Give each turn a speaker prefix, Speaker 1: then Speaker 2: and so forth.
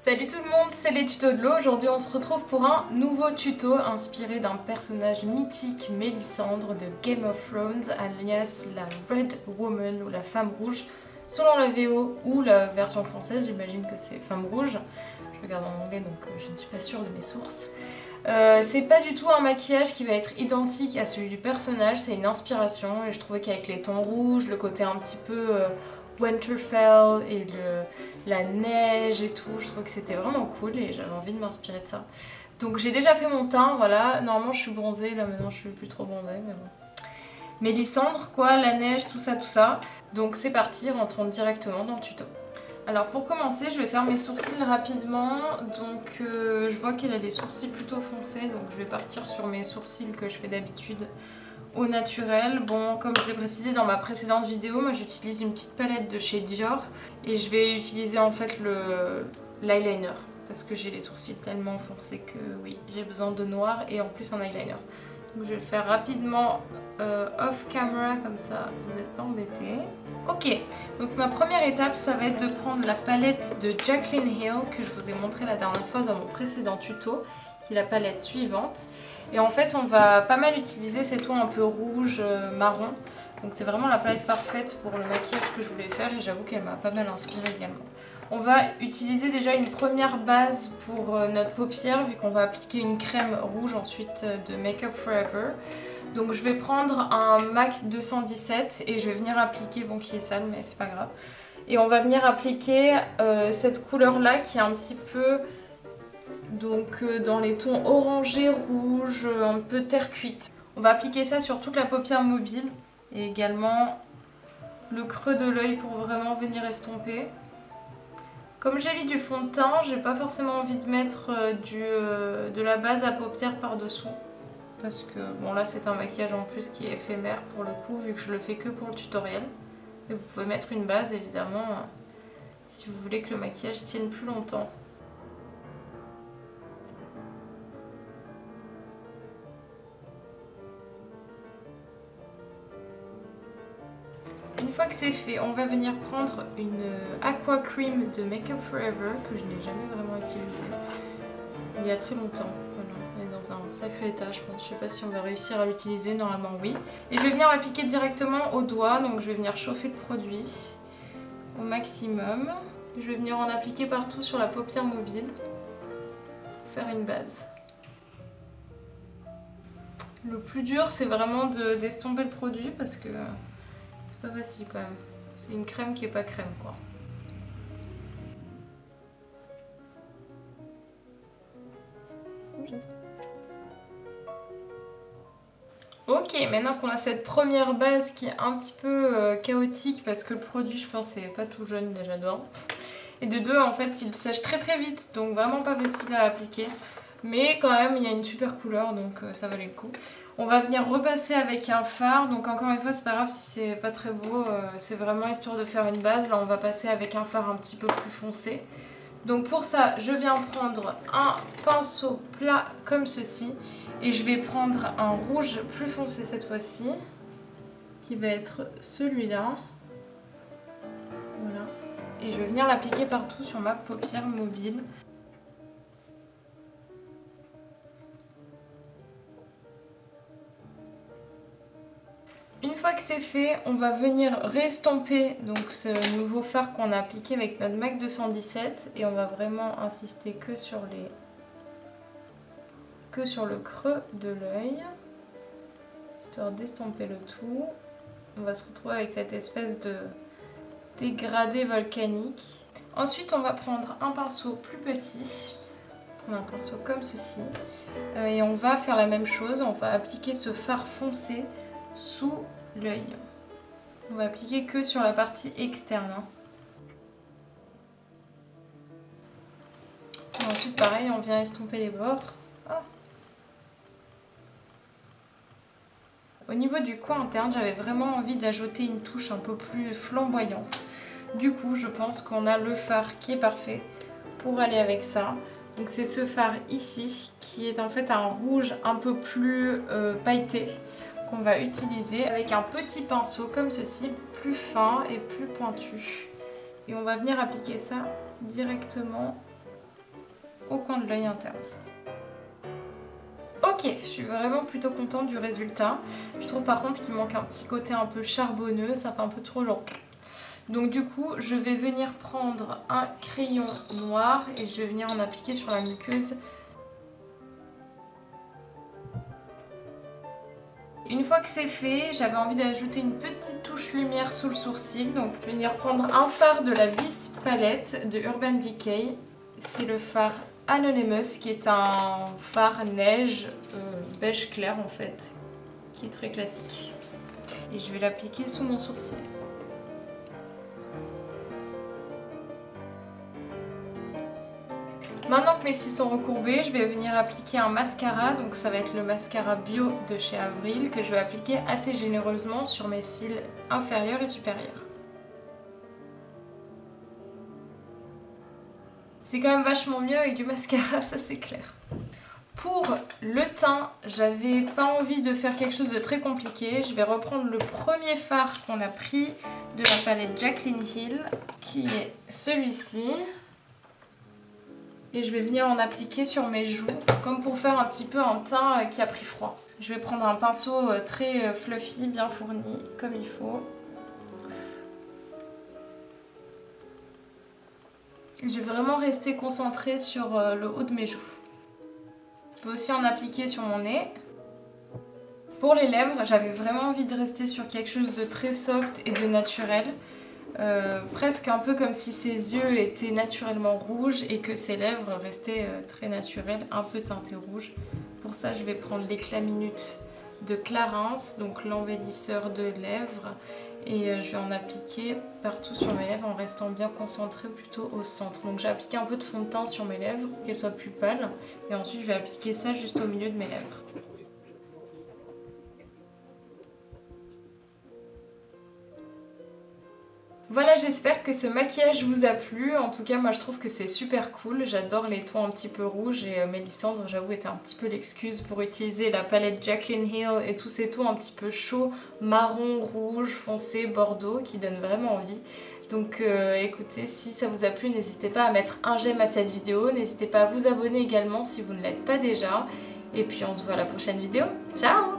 Speaker 1: Salut tout le monde, c'est les tutos de l'eau. Aujourd'hui on se retrouve pour un nouveau tuto inspiré d'un personnage mythique, Mélisandre de Game of Thrones, alias la Red Woman ou la Femme Rouge, selon la VO ou la version française. J'imagine que c'est Femme Rouge. Je regarde en anglais donc je ne suis pas sûre de mes sources. C'est pas du tout un maquillage qui va être identique à celui du personnage, c'est une inspiration et je trouvais qu'avec les tons rouges, le côté un petit peu Winterfell et la neige et tout, je trouvais que c'était vraiment cool et j'avais envie de m'inspirer de ça. Donc j'ai déjà fait mon teint, voilà, normalement je suis bronzée, là maintenant je suis plus trop bronzée, mais bon. Mélisandre quoi, la neige, tout ça. Donc c'est parti, rentrons directement dans le tuto. Alors pour commencer, je vais faire mes sourcils rapidement. Donc je vois qu'elle a les sourcils plutôt foncés, donc je vais partir sur mes sourcils que je fais d'habitude au naturel. Bon, comme je l'ai précisé dans ma précédente vidéo, moi j'utilise une petite palette de chez Dior et je vais utiliser en fait l'eyeliner parce que j'ai les sourcils tellement foncés que oui, j'ai besoin de noir et en plus un eyeliner. Donc je vais le faire rapidement off camera, comme ça vous n'êtes pas embêtés. Ok, donc ma première étape ça va être de prendre la palette de Jaclyn Hill que je vous ai montré la dernière fois dans mon précédent tuto, qui est la palette suivante. Et en fait on va pas mal utiliser ces tons un peu rouge, marron. Donc c'est vraiment la palette parfaite pour le maquillage que je voulais faire et j'avoue qu'elle m'a pas mal inspirée également. On va utiliser déjà une première base pour notre paupière vu qu'on va appliquer une crème rouge ensuite de Make Up For Ever. Donc je vais prendre un MAC 217 et je vais venir appliquer, bon qui est sale mais c'est pas grave. Et on va venir appliquer cette couleur là qui est un petit peu donc dans les tons orangés, rouge, un peu terre cuite. On va appliquer ça sur toute la paupière mobile et également le creux de l'œil pour vraiment venir estomper. Comme j'ai mis du fond de teint, j'ai pas forcément envie de mettre de la base à paupières par-dessous. Parce que bon là c'est un maquillage en plus qui est éphémère pour le coup vu que je le fais que pour le tutoriel. Et vous pouvez mettre une base évidemment si vous voulez que le maquillage tienne plus longtemps. Une fois que c'est fait, on va venir prendre une Aqua Cream de Make Up For Ever que je n'ai jamais vraiment utilisée il y a très longtemps. Voilà, elle est dans un sacré état, je pense. Je sais pas si on va réussir à l'utiliser, normalement oui. Et je vais venir l'appliquer directement au doigt, donc je vais venir chauffer le produit au maximum. Je vais venir en appliquer partout sur la paupière mobile pour faire une base. Le plus dur c'est vraiment d'estomper le produit parce que c'est pas facile quand même. C'est une crème qui est pas crème quoi. Ok, maintenant qu'on a cette première base qui est un petit peu chaotique parce que le produit je pense c'est pas tout jeune déjà de 1. Et de 2 en fait il sèche très vite donc vraiment pas facile à appliquer. Mais quand même il y a une super couleur donc ça valait le coup. On va venir repasser avec un fard, donc encore une fois c'est pas grave si c'est pas très beau, c'est vraiment histoire de faire une base. Là on va passer avec un fard un petit peu plus foncé. Donc pour ça je viens prendre un pinceau plat comme ceci et je vais prendre un rouge plus foncé cette fois-ci qui va être celui-là. Voilà. Et je vais venir l'appliquer partout sur ma paupière mobile. Une fois que c'est fait, on va venir restomper donc ce nouveau fard qu'on a appliqué avec notre MAC 217 et on va vraiment insister que sur le creux de l'œil, histoire d'estomper le tout. On va se retrouver avec cette espèce de dégradé volcanique. Ensuite, on va prendre un pinceau plus petit, un pinceau comme ceci, et on va faire la même chose. On va appliquer ce fard foncé sous l'œil. On va appliquer que sur la partie externe. Et ensuite pareil, on vient estomper les bords. Ah. Au niveau du coin interne, j'avais vraiment envie d'ajouter une touche un peu plus flamboyante. Du coup, je pense qu'on a le fard qui est parfait pour aller avec ça. Donc c'est ce fard ici qui est en fait un rouge un peu plus pailleté qu'on va utiliser avec un petit pinceau comme ceci, plus fin et plus pointu. Et on va venir appliquer ça directement au coin de l'œil interne. Ok, je suis vraiment plutôt contente du résultat. Je trouve par contre qu'il manque un petit côté un peu charbonneux, ça fait un peu trop genre... Donc du coup, je vais venir prendre un crayon noir et je vais venir en appliquer sur la muqueuse. Une fois que c'est fait, j'avais envie d'ajouter une petite touche lumière sous le sourcil. Donc je vais venir prendre un fard de la Vis Palette de Urban Decay. C'est le fard Anonymous qui est un fard neige beige clair en fait, qui est très classique. Et je vais l'appliquer sous mon sourcil. Maintenant que mes cils sont recourbés, je vais venir appliquer un mascara. Donc ça va être le mascara bio de chez Avril que je vais appliquer assez généreusement sur mes cils inférieurs et supérieurs. C'est quand même vachement mieux avec du mascara, ça c'est clair. Pour le teint, j'avais pas envie de faire quelque chose de très compliqué. Je vais reprendre le premier fard qu'on a pris de la palette Jaclyn Hill, qui est celui-ci. Et je vais venir en appliquer sur mes joues, comme pour faire un petit peu un teint qui a pris froid. Je vais prendre un pinceau très fluffy, bien fourni, comme il faut. Je vais vraiment rester concentrée sur le haut de mes joues. Je vais aussi en appliquer sur mon nez. Pour les lèvres, j'avais vraiment envie de rester sur quelque chose de très soft et de naturel. Presque un peu comme si ses yeux étaient naturellement rouges et que ses lèvres restaient très naturelles, un peu teintées rouge. Pour ça, je vais prendre l'éclat minute de Clarins, donc l'embellisseur de lèvres, et je vais en appliquer partout sur mes lèvres en restant bien concentrée plutôt au centre. Donc j'ai appliqué un peu de fond de teint sur mes lèvres, qu'elles soient plus pâles, et ensuite je vais appliquer ça juste au milieu de mes lèvres. Voilà, j'espère que ce maquillage vous a plu. En tout cas, moi je trouve que c'est super cool. J'adore les tons un petit peu rouges et Mélissandre, j'avoue, était un petit peu l'excuse pour utiliser la palette Jaclyn Hill et tous ces tons un petit peu chauds, marron, rouge, foncé, bordeaux, qui donnent vraiment envie. Donc écoutez, si ça vous a plu, n'hésitez pas à mettre un j'aime à cette vidéo. N'hésitez pas à vous abonner également si vous ne l'êtes pas déjà. Et puis on se voit à la prochaine vidéo. Ciao!